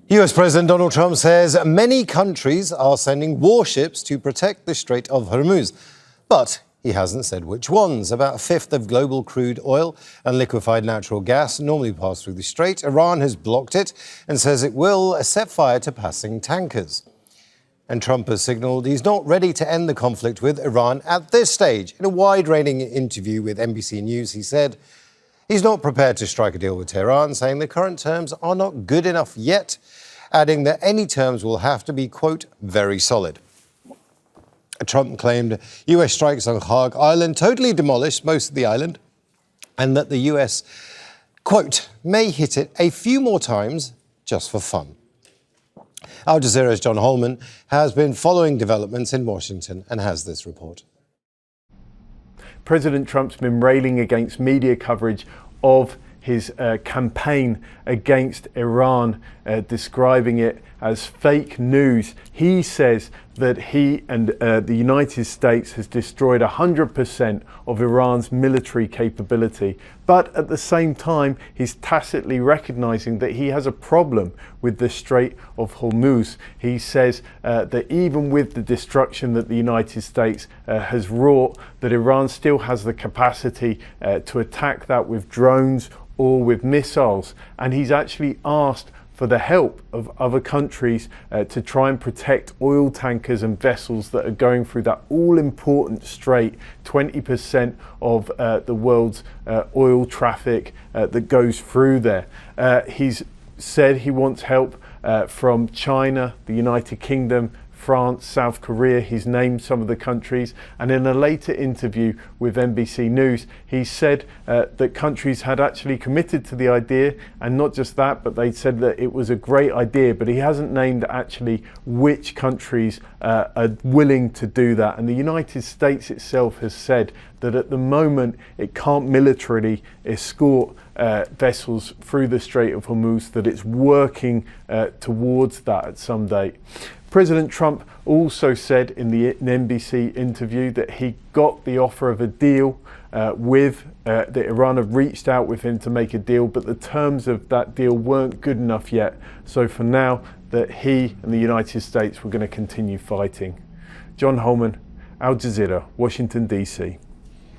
US President Donald Trump says many countries are sending warships to protect the Strait of Hormuz. But he hasn't said which ones. About a fifth of global crude oil and liquefied natural gas normally pass through the Strait. Iran has blocked it and says it will set fire to passing tankers. And Trump has signalled he's not ready to end the conflict with Iran at this stage. In a wide-ranging interview with NBC News, he said he's not prepared to strike a deal with Tehran, saying the current terms are not good enough yet, adding that any terms will have to be, quote, very solid. Trump claimed US strikes on Kharg Island totally demolished most of the island and that the US, quote, may hit it a few more times just for fun. Al Jazeera's John Holman has been following developments in Washington and has this report. President Trump's been railing against media coverage of his campaign against Iran, describing it as fake news. He says that he and the United States has destroyed 100% of Iran's military capability. But at the same time, he's tacitly recognizing that he has a problem with the Strait of Hormuz. He says that even with the destruction that the United States has wrought, that Iran still has the capacity to attack that with drones or with missiles. And he's actually asked for the help of other countries to try and protect oil tankers and vessels that are going through that all-important strait, 20% of the world's oil traffic that goes through there. He's said he wants help from China, the United Kingdom, France, South Korea. He's named some of the countries, and in a later interview with NBC News, he said that countries had actually committed to the idea, and not just that, but they said that it was a great idea, but he hasn't named actually which countries are willing to do that. And the United States itself has said that at the moment it can't militarily escort vessels through the Strait of Hormuz, that it's working towards that at some date. President Trump also said in the NBC interview that he got the offer of a deal that Iran have reached out with him to make a deal, but the terms of that deal weren't good enough yet. So for now, that he and the United States were going to continue fighting. John Holman, Al Jazeera, Washington, D.C.